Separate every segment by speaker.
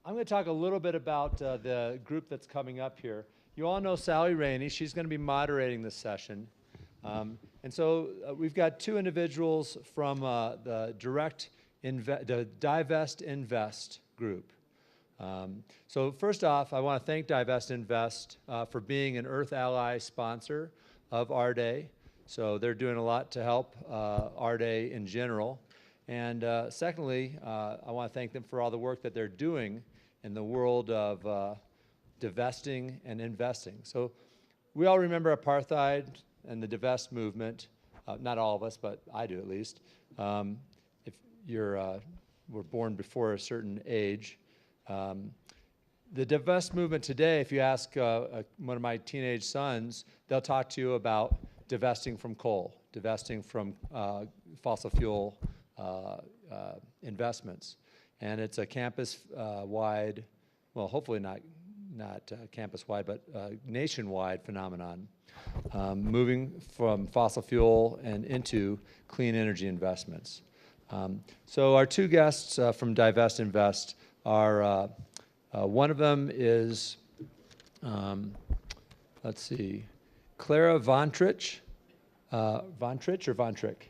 Speaker 1: I'm going to talk a little bit about the group that's coming up here. You all know Sally Ranney. She's going to be moderating this session. And so we've got two individuals from the Divest Invest group. So first off, I want to thank Divest Invest for being an Earth Ally sponsor of AREDAY. So they're doing a lot to help AREDAY in general. And secondly, I want to thank them for all the work that they're doing in the world of divesting and investing. So we all remember apartheid and the divest movement. Not all of us, but I do at least. If you're were born before a certain age. The divest movement today, if you ask one of my teenage sons, they'll talk to you about divesting from coal, divesting from fossil fuel investments. And it's a campus-wide, well, hopefully not campus-wide, but nationwide phenomenon, moving from fossil fuel and into clean energy investments. So our two guests from Divest Invest are, one of them is, let's see, Clara Vonrich. Vonrich or Vonrich?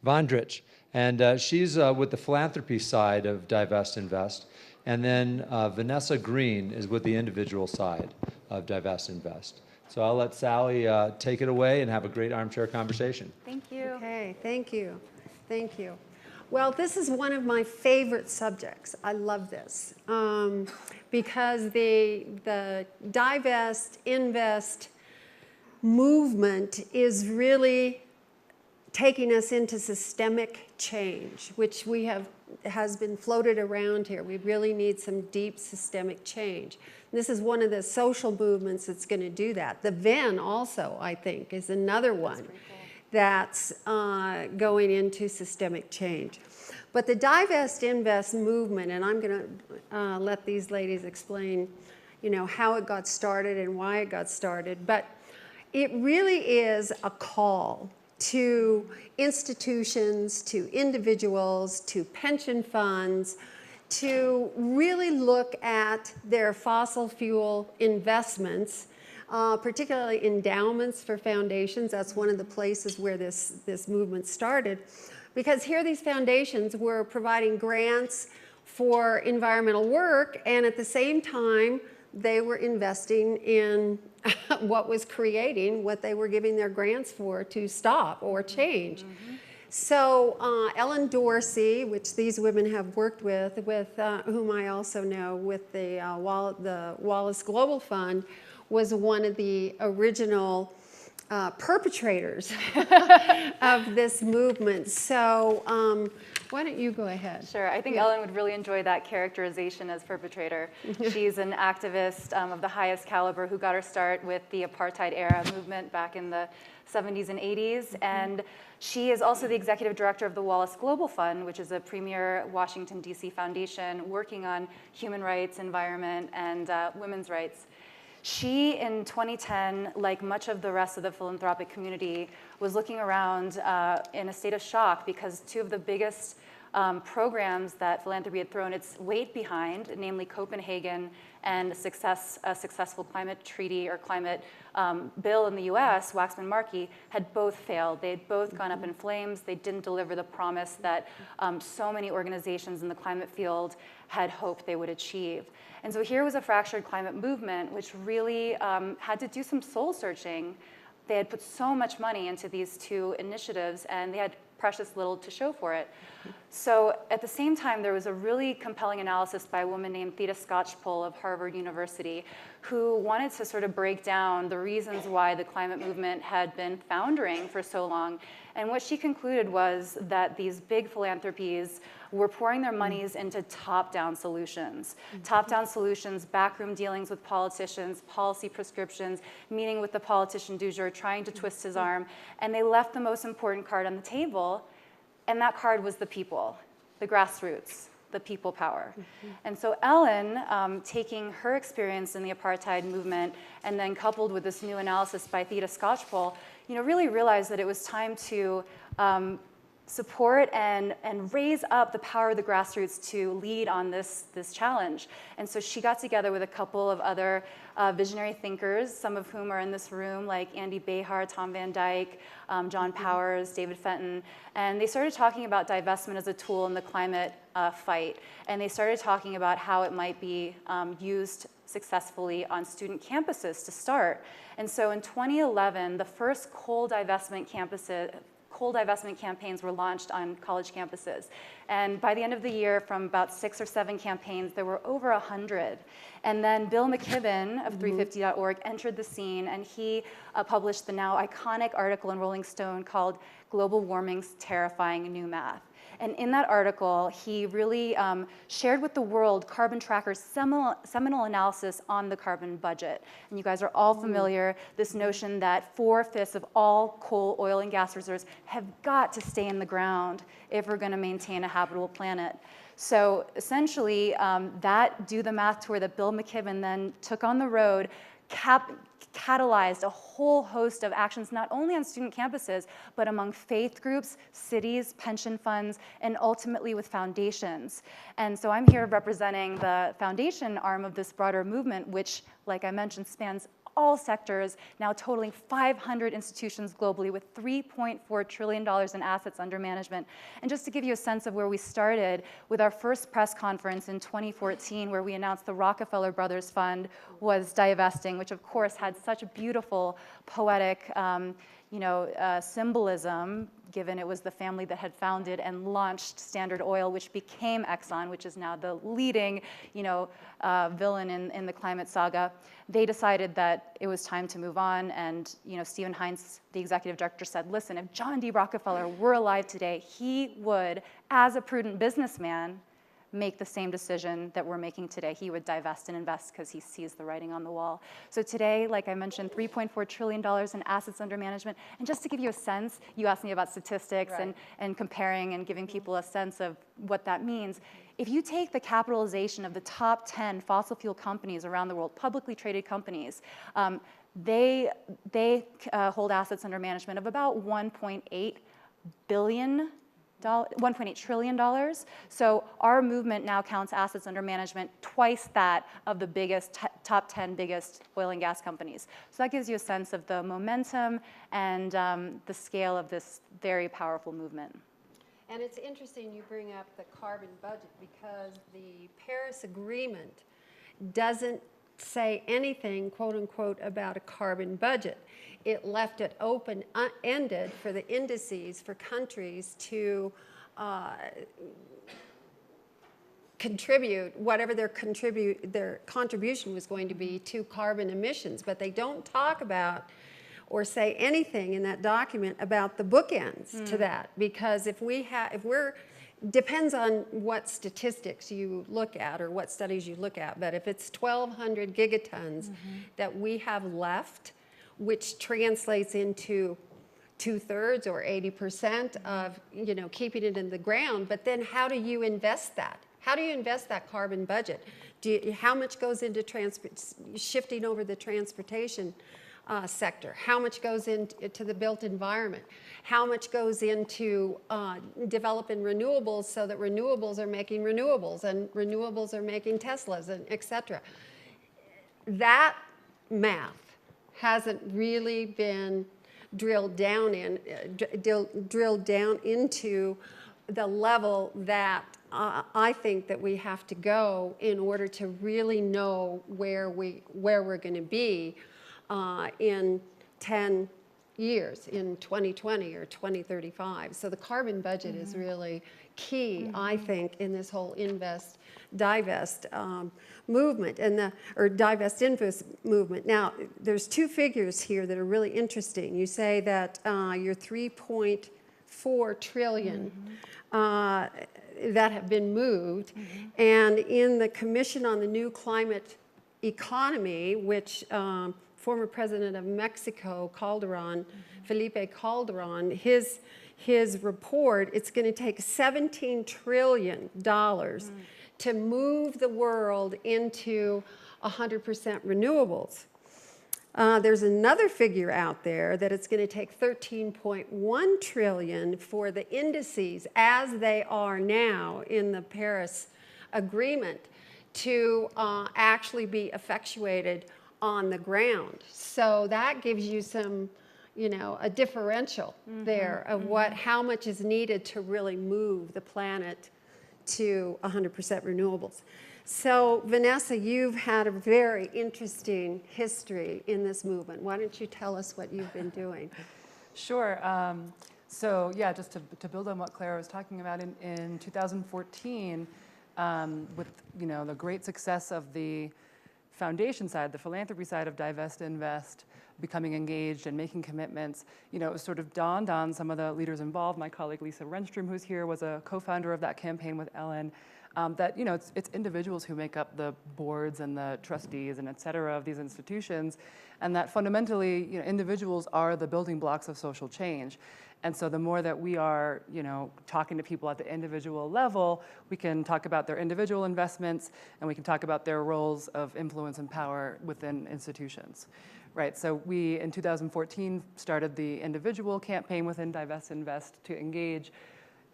Speaker 1: Vonrich. And she's with the philanthropy side of Divest Invest. And then Vanessa Green is with the individual side of Divest Invest. So I'll let Sally take it away and have a great armchair conversation.
Speaker 2: Thank you.
Speaker 3: Okay, thank you. Thank you. Well, this is one of my favorite subjects. I love this because the Divest Invest movement is really taking us into systemic change, which has been floated around here. We really need some deep systemic change. This is one of the social movements that's going to do that. The VEN also, I think, is another one that's going into systemic change. But the Divest Invest movement, and I'm going to let these ladies explain, how it got started and why it got started, but it really is a call to institutions, to individuals, to pension funds, to really look at their fossil fuel investments, particularly endowments for foundations. That's one of the places where this movement started. Because here these foundations were providing grants for environmental work, and at the same time, they were investing in what was creating what they were giving their grants for to stop or change. Mm-hmm. So Ellen Dorsey, which these women have worked with whom I also know with the Wallace Global Fund, was one of the original perpetrators of this movement. So why don't you go ahead?
Speaker 2: Sure. I think Ellen would really enjoy that characterization as perpetrator. She's an activist of the highest caliber who got her start with the apartheid era movement back in the 70s and 80s. And she is also the executive director of the Wallace Global Fund, which is a premier Washington, D.C. foundation working on human rights, environment, and women's rights. She, in 2010, like much of the rest of the philanthropic community, was looking around in a state of shock because two of the biggest programs that philanthropy had thrown its weight behind, namely Copenhagen and a successful climate treaty or climate bill in the US, Waxman-Markey, had both failed. They had both gone up in flames. They didn't deliver the promise that so many organizations in the climate field had hoped they would achieve. And so here was a fractured climate movement which really had to do some soul searching. They had put so much money into these two initiatives and they had precious little to show for it. So at the same time, there was a really compelling analysis by a woman named Theda Skocpol of Harvard University who wanted to sort of break down the reasons why the climate movement had been foundering for so long. And what she concluded was that these big philanthropies were pouring their monies into top-down solutions. Top-down solutions, backroom dealings with politicians, policy prescriptions, meeting with the politician du jour, trying to twist his arm, and they left the most important card on the table, and that card was the people, the grassroots, the people power. And so Ellen, taking her experience in the apartheid movement and then coupled with this new analysis by Theda Skocpol, really realized that it was time to support and raise up the power of the grassroots to lead on this challenge. And so she got together with a couple of other visionary thinkers, some of whom are in this room, like Andy Behar, Tom Van Dyke, John Powers, David Fenton, and they started talking about divestment as a tool in the climate fight. And they started talking about how it might be used successfully on student campuses to start. And so in 2011, the first coal divestment campaigns were launched on college campuses. And by the end of the year, from about 6 or 7 campaigns, there were over 100. And then Bill McKibben of 350.org entered the scene, and he published the now iconic article in Rolling Stone called Global Warming's Terrifying New Math. And in that article, he really shared with the world Carbon Tracker's seminal analysis on the carbon budget. And you guys are all familiar, this notion that 4/5 of all coal, oil, and gas reserves have got to stay in the ground if we're going to maintain a habitable planet. So essentially, that do the math tour that Bill McKibben then took on the road catalyzed a whole host of actions, not only on student campuses, but among faith groups, cities, pension funds, and ultimately with foundations. And so I'm here representing the foundation arm of this broader movement, which, like I mentioned, spans all sectors, now totaling 500 institutions globally with $3.4 trillion in assets under management. And just to give you a sense of where we started, with our first press conference in 2014, where we announced the Rockefeller Brothers Fund was divesting, which of course had such a beautiful poetic symbolism, given it was the family that had founded and launched Standard Oil, which became Exxon, which is now the leading, villain in the climate saga. They decided that it was time to move on, and Stephen Hines, the executive director, said, "Listen, if John D. Rockefeller were alive today, he would, as a prudent businessman, make the same decision that we're making today. He would divest and invest because he sees the writing on the wall." So today, like I mentioned, $3.4 trillion in assets under management. And just to give you a sense, you asked me about statistics and comparing and giving people a sense of what that means. If you take the capitalization of the top 10 fossil fuel companies around the world, publicly traded companies, they hold assets under management of about $1.8 trillion. So our movement now counts assets under management twice that of the top 10 biggest oil and gas companies. So that gives you a sense of the momentum and the scale of this very powerful movement.
Speaker 3: And it's interesting you bring up the carbon budget, because the Paris Agreement doesn't say anything, quote unquote, about a carbon budget. It left it open-ended for the indices for countries to contribute whatever their contribution was going to be to carbon emissions. But they don't talk about or say anything in that document about the bookends to that, because depends on what statistics you look at or what studies you look at, but if it's 1,200 gigatons that we have left, which translates into 2/3 or 80% of keeping it in the ground, but then how do you invest that? How do you invest that carbon budget? How much goes into shifting over the transportation sector? How much goes into the built environment? How much goes into developing renewables so that renewables are making renewables and renewables are making Teslas, and et cetera? That math hasn't really been drilled down into the level that I think that we have to go in order to really know where we're going to be in 10 years, in 2020 or 2035. So the carbon budget is really key, I think, in this whole divest movement, or divest invest movement. Now, there's two figures here that are really interesting. You say that you're 3.4 trillion that have been moved, and in the Commission on the New Climate Economy, which former President of Mexico, Calderon, Felipe Calderon, his report, it's going to take $17 trillion to move the world into 100% renewables. There's another figure out there that it's going to take $13.1 trillion for the indices as they are now in the Paris Agreement to actually be effectuated on the ground. So that gives you some, you know, a differential there of how much is needed to really move the planet to 100% renewables. So Vanessa, you've had a very interesting history in this movement. Why don't you tell us what you've been doing?
Speaker 4: Sure. So yeah, just to build on what Clara was talking about, in 2014, with the great success of the foundation side, the philanthropy side of Divest, Invest, becoming engaged and making commitments, it was sort of dawned on some of the leaders involved. My colleague Lisa Renstrom, who's here, was a co-founder of that campaign with Ellen, that it's individuals who make up the boards and the trustees and et cetera of these institutions, and that fundamentally individuals are the building blocks of social change. And so the more that we are talking to people at the individual level, we can talk about their individual investments, and we can talk about their roles of influence and power within institutions. Right, so we, in 2014, started the individual campaign within Divest Invest to engage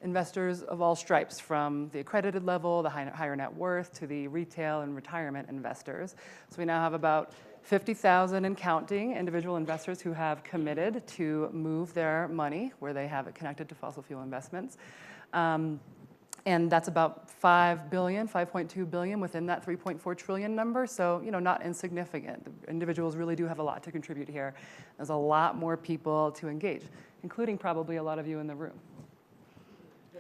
Speaker 4: investors of all stripes, from the accredited level, the higher net worth, to the retail and retirement investors. So we now have about 50,000 and counting individual investors who have committed to move their money where they have it connected to fossil fuel investments. And that's about $5.2 billion within that 3.4 trillion number. So, not insignificant. The individuals really do have a lot to contribute here. There's a lot more people to engage, including probably a lot of you in the room.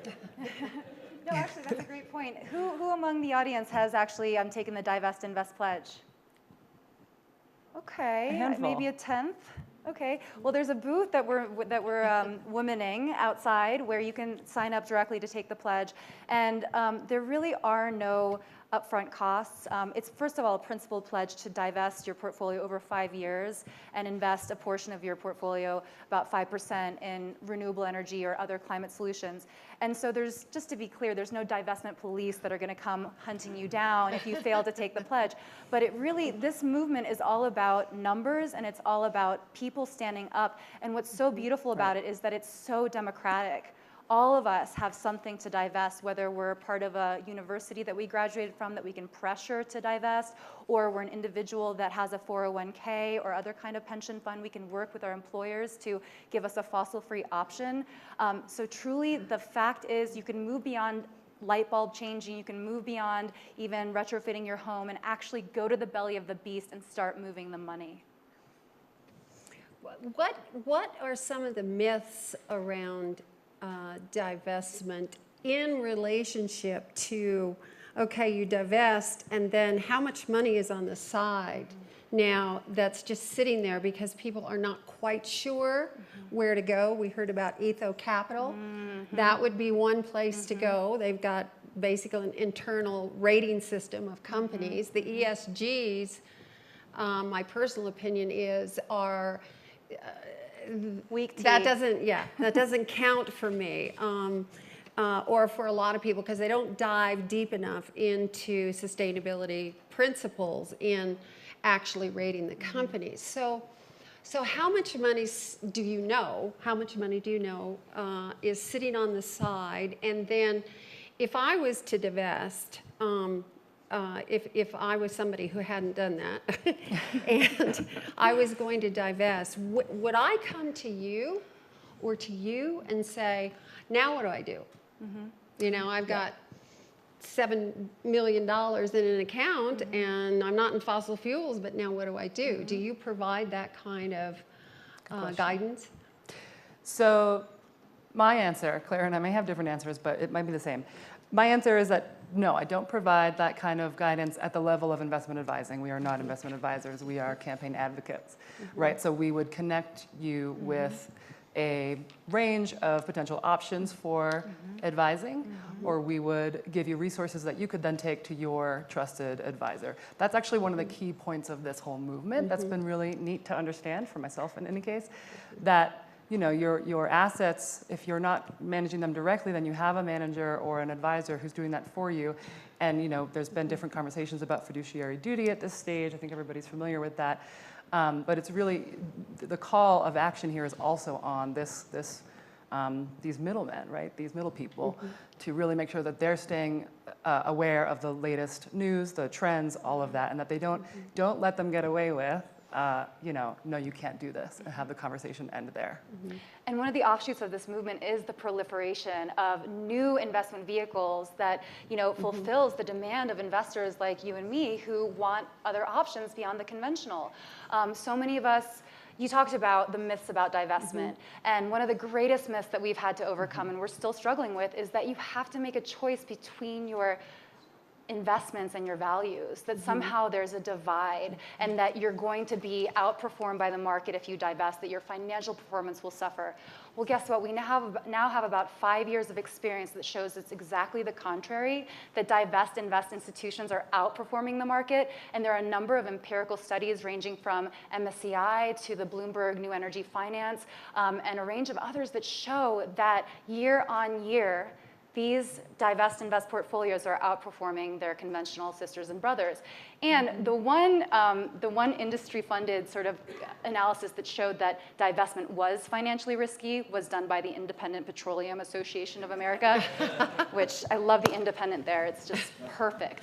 Speaker 2: No, actually, that's a great point. Who among the audience has actually taken the Divest Invest pledge? Okay, maybe a tenth. Okay, well, there's a booth that we're womaning outside where you can sign up directly to take the pledge, and there really are no upfront costs. It's first of all a principal pledge to divest your portfolio over 5 years and invest a portion of your portfolio, about 5%, in renewable energy or other climate solutions. And so there's, just to be clear, there's no divestment police that are going to come hunting you down if you fail to take the pledge. But this movement is all about numbers, and it's all about people standing up. And what's so beautiful about it is that it's so democratic. All of us have something to divest, whether we're part of a university that we graduated from that we can pressure to divest, or we're an individual that has a 401k or other kind of pension fund. We can work with our employers to give us a fossil-free option. So truly, the fact is you can move beyond light bulb changing, you can move beyond even retrofitting your home and actually go to the belly of the beast and start moving the money.
Speaker 3: What are some of the myths around divestment in relationship to, okay, you divest, and then how much money is on the side now that's just sitting there because people are not quite sure where to go? We heard about Etho Capital. That would be one place to go. They've got basically an internal rating system of companies. The ESGs, my personal opinion are
Speaker 2: weak tea.
Speaker 3: That doesn't count for me, or for a lot of people, because they don't dive deep enough into sustainability principles in actually rating the companies. So how much money do you know? How much money do you know is sitting on the side? And then, if I was to divest, if I was somebody who hadn't done that, and I was going to divest, would I come to you or to you and say, now what do I do? I've got $7 million in an account, and I'm not in fossil fuels, but now what do I do? Do you provide that kind of guidance?
Speaker 4: So my answer, Clara and I may have different answers, but it might be the same. My answer is that no, I don't provide that kind of guidance at the level of investment advising. We are not investment advisors. We are campaign advocates, right? So we would connect you with a range of potential options for advising, or we would give you resources that you could then take to your trusted advisor. That's actually one of the key points of this whole movement. That's been really neat to understand for myself in any case, that your assets, if you're not managing them directly, then you have a manager or an advisor who's doing that for you. And there's been different conversations about fiduciary duty at this stage. I think everybody's familiar with that. But it's really, the call of action here is also on these middlemen, right? These middle people, to really make sure that they're staying aware of the latest news, the trends, all of that, and that they don't let them get away with, no, you can't do this, and have the conversation end there.
Speaker 2: And one of the offshoots of this movement is the proliferation of new investment vehicles that, fulfills the demand of investors like you and me who want other options beyond the conventional. So many of us, you talked about the myths about divestment, and one of the greatest myths that we've had to overcome and we're still struggling with is that you have to make a choice between your investments and your values, that somehow there's a divide and that you're going to be outperformed by the market if you divest, that your financial performance will suffer. Well, guess what? We now have about 5 years of experience that shows it's exactly the contrary, that divest, invest institutions are outperforming the market, and there are a number of empirical studies ranging from MSCI to the Bloomberg New Energy Finance and a range of others that show that year on year, these divest invest portfolios are outperforming their conventional sisters and brothers. And the one industry-funded sort of analysis that showed that divestment was financially risky was done by the Independent Petroleum Association of America, which I love the independent there. It's just perfect.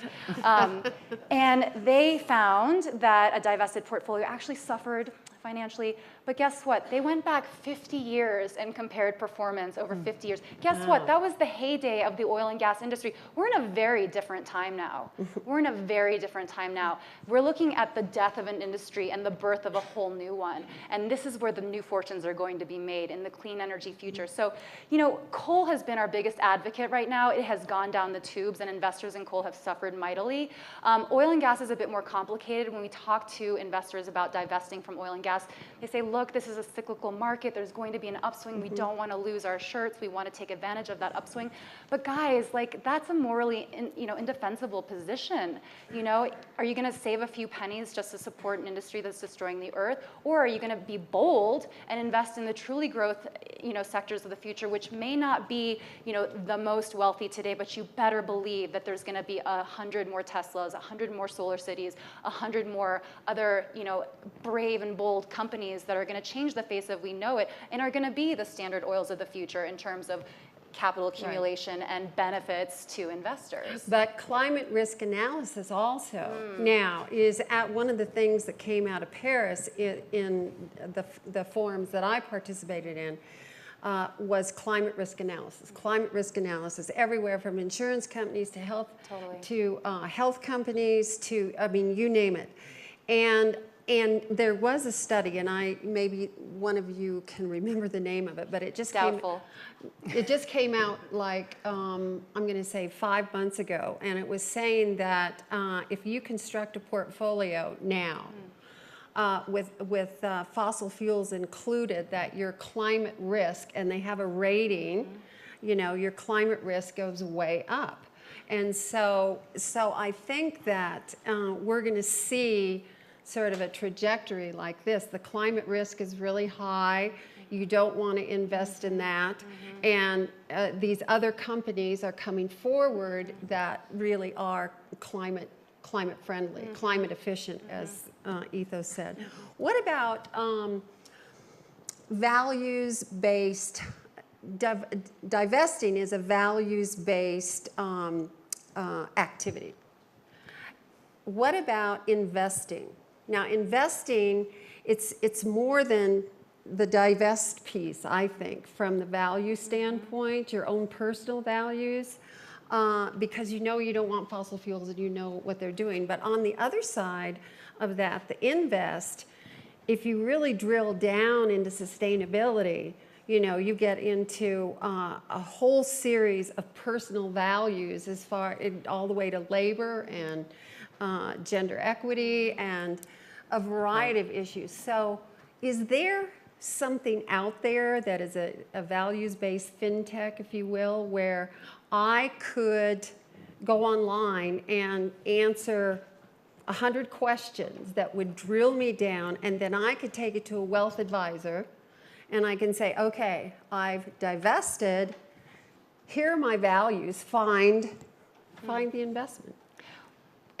Speaker 2: And they found that a divested portfolio actually suffered financially, but guess what? They went back 50 years and compared performance over 50 years. Guess what? That was the heyday of the oil and gas industry. We're in a very different time now. We're in a very different time now. We're looking at the death of an industry and the birth of a whole new one. And this is where the new fortunes are going to be made in the clean energy future. So, coal has been our biggest advocate right now. It has gone down the tubes, and investors in coal have suffered mightily. Oil and gas is a bit more complicated. When we talk to investors about divesting from oil and gas, they say, look, this is a cyclical market. There's going to be an upswing. We don't want to lose our shirts. We want to take advantage of that upswing. But guys, that's a morally indefensible position. Are you going to save a few pennies just to support an industry that's destroying the earth? Or are you going to be bold and invest in the truly growth sectors of the future, which may not be the most wealthy today, but you better believe that there's going to be 100 more Teslas, 100 more solar cities, 100 more other brave and bold companies that are going to change the face of we know it and are going to be the Standard Oils of the future in terms of capital accumulation and benefits to investors.
Speaker 3: But climate risk analysis also now is one of the things that came out of Paris in the forums that I participated in was climate risk analysis. Climate risk analysis everywhere from insurance companies to health companies to, you name it. And there was a study, and maybe one of you can remember the name of it, but it just came out like, I'm going to say 5 months ago, and it was saying that if you construct a portfolio now with fossil fuels included, that your climate risk, and they have a rating, your climate risk goes way up. And so I think that we're going to see sort of a trajectory like this. The climate risk is really high. You don't want to invest in that. And these other companies are coming forward that really are climate friendly, climate efficient, as Ethos said. What about values-based? Divesting is a values-based activity. What about investing? Now, investing, it's more than the divest piece, I think, from the value standpoint, your own personal values, because you don't want fossil fuels and you know what they're doing. But on the other side of that, the invest, if you really drill down into sustainability, you get into a whole series of personal values all the way to labor and gender equity and a variety of issues. So is there something out there that is a values-based fintech, if you will, where I could go online and answer 100 questions that would drill me down, and then I could take it to a wealth advisor and I can say, okay, I've divested, here are my values, find the investment?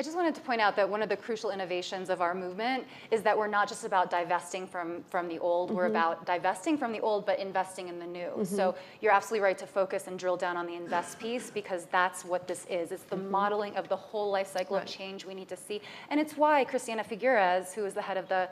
Speaker 2: I just wanted to point out that one of the crucial innovations of our movement is that we're not just about divesting from the old, we're about divesting from the old but investing in the new. So you're absolutely right to focus and drill down on the invest piece, because that's what this is. It's the modeling of the whole life cycle of change we need to see. And it's why Christiana Figueres, who is the head of the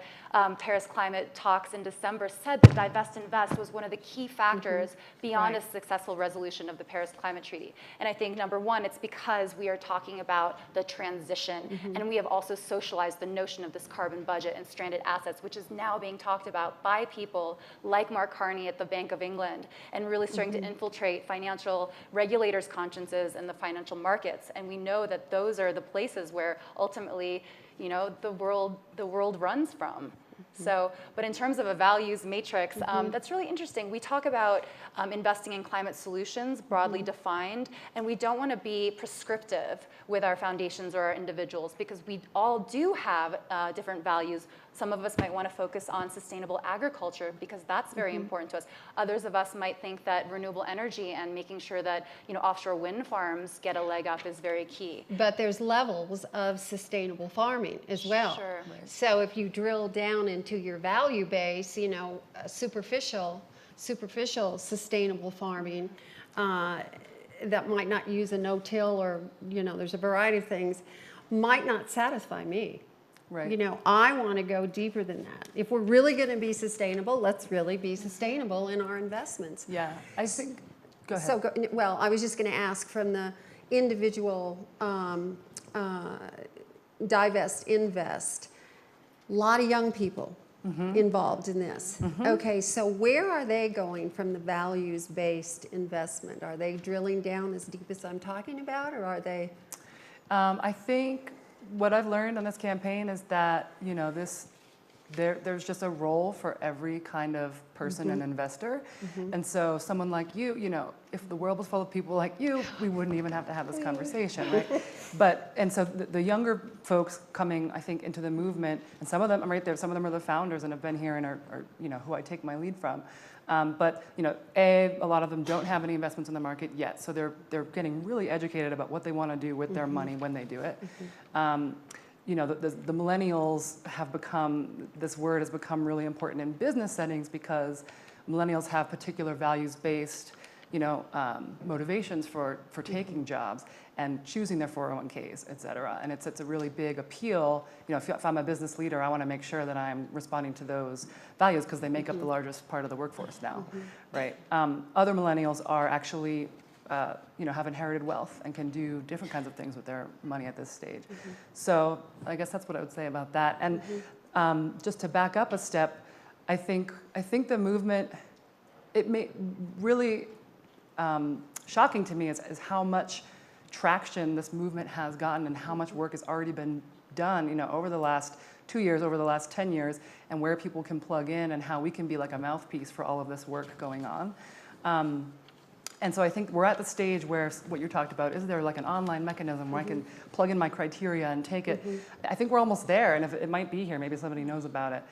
Speaker 2: Paris Climate Talks in December, said that Divest Invest was one of the key factors beyond a successful resolution of the Paris Climate Treaty. And I think, number one, it's because we are talking about the transition. And we have also socialized the notion of this carbon budget and stranded assets, which is now being talked about by people like Mark Carney at the Bank of England, and really starting to infiltrate financial regulators' consciences and the financial markets. And we know that those are the places where ultimately, you know, the world runs from. So, but in terms of a values matrix, that's really interesting. We talk about investing in climate solutions, broadly defined, and we don't want to be prescriptive with our foundations or our individuals, because we all do have different values. Some of us might want to focus on sustainable agriculture because that's very important to us. Others of us might think that renewable energy and making sure that, you know, offshore wind farms get a leg up is very key.
Speaker 3: But there's levels of sustainable farming as well.
Speaker 2: Sure.
Speaker 3: So if you drill down into your value base, you know, superficial sustainable farming that might not use a no-till, or, you know, there's a variety of things, might not satisfy me.
Speaker 4: Right.
Speaker 3: You know, I want to go deeper than that. If we're really going to be sustainable, let's really be sustainable in our investments.
Speaker 4: Yeah, I think, go ahead.
Speaker 3: So, well, I was just going to ask from the individual divest, invest, a lot of young people involved in this. Okay, so where are they going from the values-based investment? Are they drilling down as deep as I'm talking about, or are they?
Speaker 4: I think what I've learned on this campaign is that, you know, there's just a role for every kind of person and investor. And so someone like you, you know, if the world was full of people like you, we wouldn't even have to have this conversation, right? And so the younger folks coming, I think, into the movement, and some of them, I'm right there, some of them are the founders and have been here and are you know, who I take my lead from. But, you know, a lot of them don't have any investments in the market yet, so they're getting really educated about what they want to do with their money when they do it. You know, the millennials have become, this word has become really important in business settings because millennials have particular values-based, you know, motivations for taking jobs and choosing their 401ks, et cetera. And it's a really big appeal. You know, if I'm a business leader, I want to make sure that I'm responding to those values because they make up the largest part of the workforce now, right? Other millennials are actually, you know, have inherited wealth and can do different kinds of things with their money at this stage. So I guess that's what I would say about that. And just to back up a step, I think the movement, it may really shocking to me is how much traction this movement has gotten and how much work has already been done, you know, over the last 2 years, over the last 10 years, and where people can plug in and how we can be like a mouthpiece for all of this work going on. And so I think we're at the stage where what you talked about, is there like an online mechanism where I can plug in my criteria and take it? I think we're almost there, and if it might be here, maybe somebody knows about it.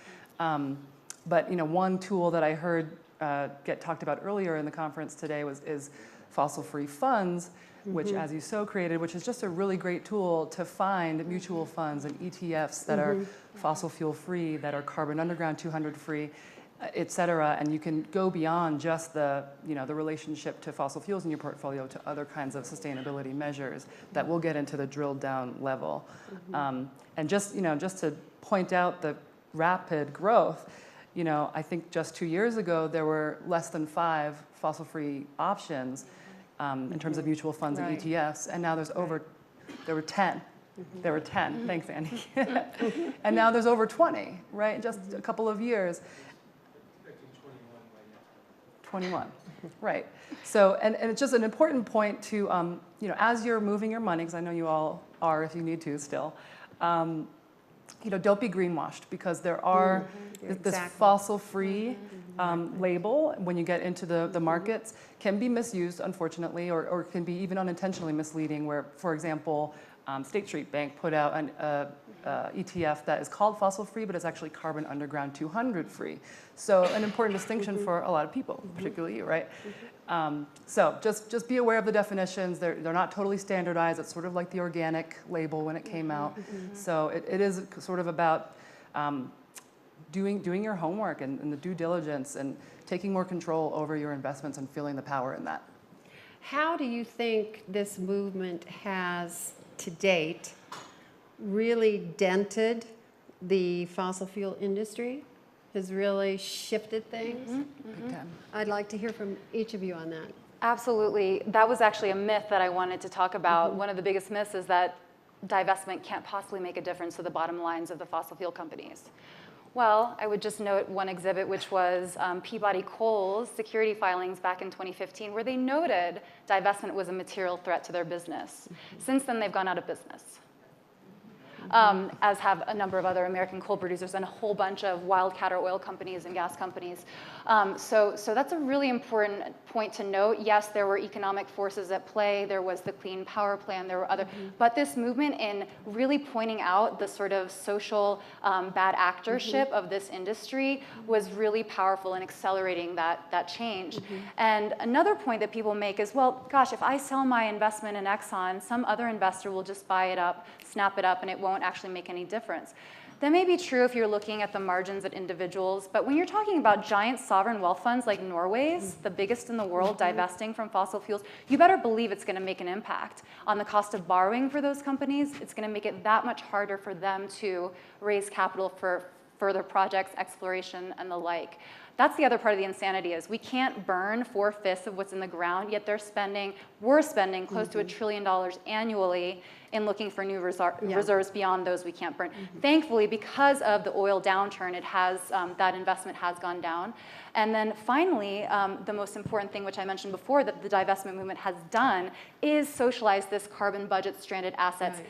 Speaker 4: But, you know, one tool that I heard get talked about earlier in the conference today is fossil-free funds, which, as you so created, which is just a really great tool to find mutual funds and ETFs that are fossil fuel free, that are carbon underground 200 free, et cetera. And you can go beyond just the, you know, the relationship to fossil fuels in your portfolio to other kinds of sustainability measures that will get into the drilled down level. And just, you know, just to point out the rapid growth, you know, I think just 2 years ago, there were less than 5 fossil-free options in terms of mutual funds and ETFs, and now there's there were 10. There were 10, thanks, Andy. And now there's over 20, right, in just a couple of years. 21, right. So, and it's just an important point to, you know, as you're moving your money, because I know you all are if you need to still, you know, don't be greenwashed, because there are this fossil-free label when you get into the markets can be misused, unfortunately, or can be even unintentionally misleading, where, for example, State Street Bank put out ETF that is called fossil free, but it's actually carbon underground 200 free. So an important distinction for a lot of people, particularly you, right? So just be aware of the definitions. They're not totally standardized. It's sort of like the organic label when it came out. So it is sort of about doing your homework and the due diligence and taking more control over your investments and feeling the power in that.
Speaker 3: How do you think this movement has, to date, really dented the fossil fuel industry? Has really shifted things?
Speaker 4: Big time.
Speaker 3: I'd like to hear from each of you on that.
Speaker 2: Absolutely. That was actually a myth that I wanted to talk about. One of the biggest myths is that divestment can't possibly make a difference to the bottom lines of the fossil fuel companies. Well, I would just note one exhibit, which was Peabody Coal's security filings back in 2015, where they noted divestment was a material threat to their business. Since then, they've gone out of business. As have a number of other American coal producers and a whole bunch of wildcat oil companies and gas companies. So that's a really important point to note. Yes, there were economic forces at play. There was the Clean Power Plan. There were other, but this movement in really pointing out the sort of social bad actorship of this industry was really powerful in accelerating that change. And another point that people make is, well, gosh, if I sell my investment in Exxon, some other investor will just buy it up, snap it up, and it won't actually make any difference. That may be true if you're looking at the margins at individuals, but when you're talking about giant sovereign wealth funds like Norway's, the biggest in the world, divesting from fossil fuels, you better believe it's going to make an impact on the cost of borrowing for those companies. It's going to make it that much harder for them to raise capital for further projects, exploration, and the like. That's the other part of the insanity is we can't burn 4/5 of what's in the ground, yet we're spending close to $1 trillion annually in looking for new reserves beyond those we can't burn. Thankfully, because of the oil downturn, it has, that investment has gone down. And then finally, the most important thing, which I mentioned before, that the divestment movement has done is socialize this carbon budget stranded assets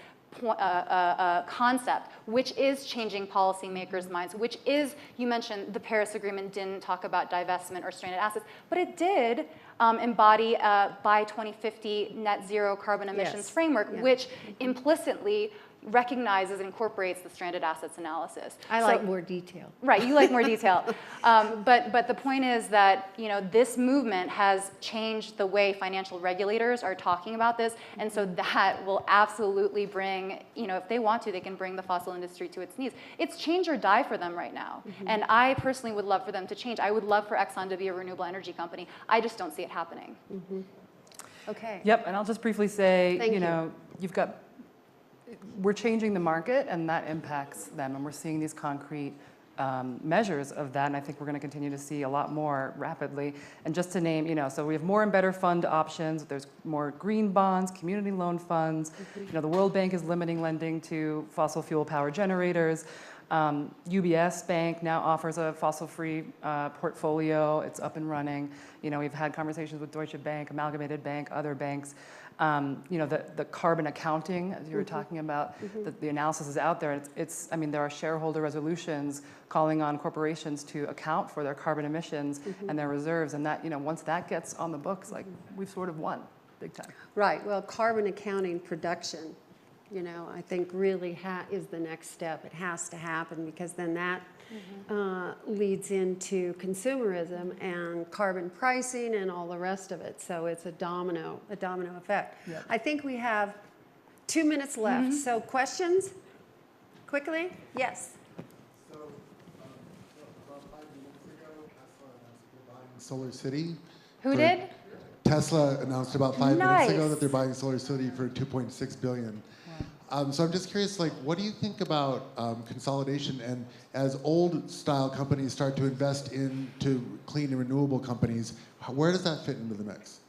Speaker 2: concept, which is changing policymakers' minds, which is, you mentioned the Paris Agreement didn't talk about divestment or stranded assets, but it did embody by 2050 net zero carbon emissions framework, which implicitly recognizes and incorporates the stranded assets analysis.
Speaker 3: I like more detail.
Speaker 2: Right, you like more detail. But the point is that this movement has changed the way financial regulators are talking about this, and so that will absolutely bring, if they want to, they can bring the fossil industry to its knees. It's change or die for them right now, and I personally would love for them to change. I would love for Exxon to be a renewable energy company. I just don't see it happening.
Speaker 3: Okay.
Speaker 4: Yep, and I'll just briefly say,
Speaker 3: Thank you.
Speaker 4: We're changing the market, and that impacts them, and we're seeing these concrete measures of that, and I think we're going to continue to see a lot more rapidly. And just to name, so we have more and better fund options. There's more green bonds, community loan funds. The World Bank is limiting lending to fossil fuel power generators. UBS Bank now offers a fossil-free portfolio. It's up and running. We've had conversations with Deutsche Bank, Amalgamated Bank, other banks. The carbon accounting, as you were talking about, the analysis is out there. There are shareholder resolutions calling on corporations to account for their carbon emissions and their reserves, and that, once that gets on the books, we've sort of won big time.
Speaker 3: Right, well, carbon accounting production, I think really is the next step. It has to happen because then that leads into consumerism and carbon pricing and all the rest of it. So it's a domino effect.
Speaker 4: Yep.
Speaker 3: I think we have 2 minutes left. So questions? Quickly? Yes.
Speaker 5: So, about 5 minutes ago, Tesla announced they're buying Solar City.
Speaker 2: Who did?
Speaker 5: Tesla announced about 5 minutes ago
Speaker 2: Nice.
Speaker 5: that they're buying Solar City for $2.6 billion. So I'm just curious, what do you think about consolidation? And as old-style companies start to invest into clean and renewable companies, where does that fit into the mix?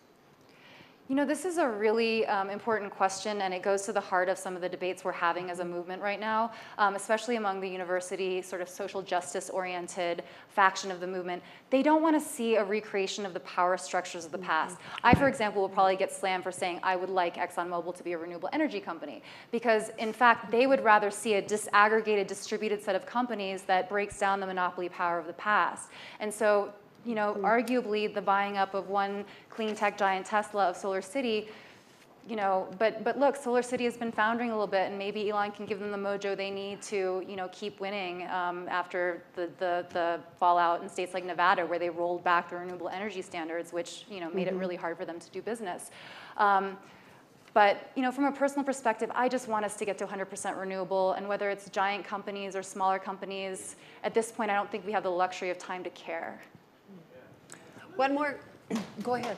Speaker 2: This is a really important question, and it goes to the heart of some of the debates we're having as a movement right now, especially among the university sort of social justice-oriented faction of the movement. They don't want to see a recreation of the power structures of the past. I, for example, will probably get slammed for saying I would like ExxonMobil to be a renewable energy company, because in fact, they would rather see a disaggregated, distributed set of companies that breaks down the monopoly power of the past. And so, arguably the buying up of one clean tech giant Tesla of Solar City you know, but look, Solar City has been foundering a little bit, and maybe Elon can give them the mojo they need to, you know, keep winning after the fallout in states like Nevada, where they rolled back the renewable energy standards, which, you know, made it really hard for them to do business. But, you know, from a personal perspective, I just want us to get to 100% renewable, and whether it's giant companies or smaller companies, at this point, I don't think we have the luxury of time to care.
Speaker 3: One more, go ahead.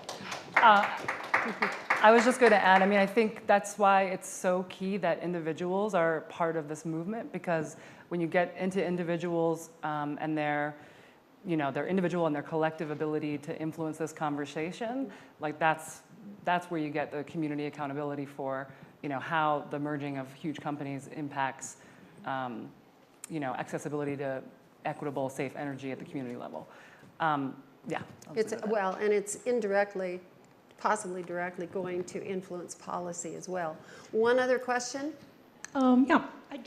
Speaker 4: I was just going to add, I mean, I think that's why it's so key that individuals are part of this movement, because when you get into individuals and their, you know, their individual and their collective ability to influence this conversation, like that's where you get the community accountability for, you know, how the merging of huge companies impacts, you know, accessibility to equitable, safe energy at the community level. Yeah.
Speaker 3: It's, well, and it's indirectly, possibly directly going to influence policy as well. One other question?
Speaker 6: Yeah,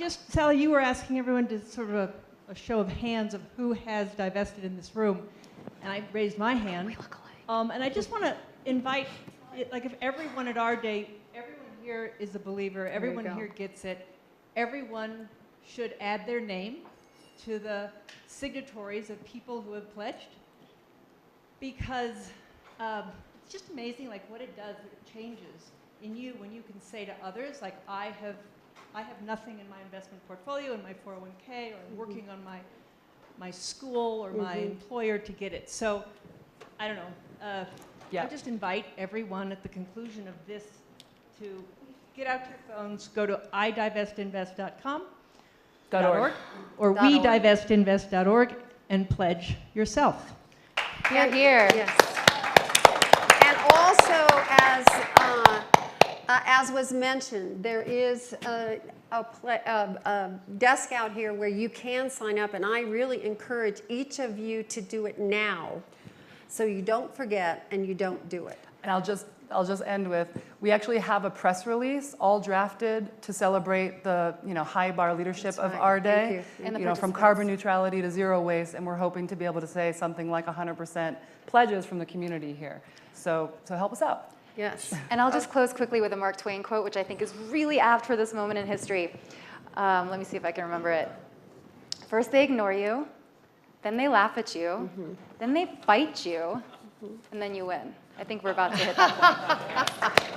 Speaker 6: Sally, you were asking everyone to sort of a show of hands of who has divested in this room, and I raised my hand. We look alike. And I just want to invite, like, if everyone at AREDAY, everyone here is a believer, everyone here gets it, everyone should add their name to the signatories of people who have pledged, because it's just amazing, like, what it does. It changes in you when you can say to others, like, I have nothing in my investment portfolio, in my 401k, or I'm working on my school or my employer to get it. So, I don't know. I just invite everyone at the conclusion of this to get out your phones, go to idivestinvest.com or wedivestinvest.org and pledge yourself.
Speaker 2: Here, here.
Speaker 3: Yes. And also, as was mentioned, there is a desk out here where you can sign up, and I really encourage each of you to do it now, so you don't forget and you don't do it.
Speaker 4: And I'll just end with, we actually have a press release all drafted to celebrate the, you know, high bar leadership of AREDAY,
Speaker 3: and
Speaker 4: you know, from carbon neutrality to zero waste, and we're hoping to be able to say something like 100% pledges from the community here. So help us out.
Speaker 3: Yes.
Speaker 2: And I'll just close quickly with a Mark Twain quote, which I think is really apt for this moment in history. Let me see if I can remember it. First they ignore you, then they laugh at you, then they fight you, and then you win. I think we're about to hit that point.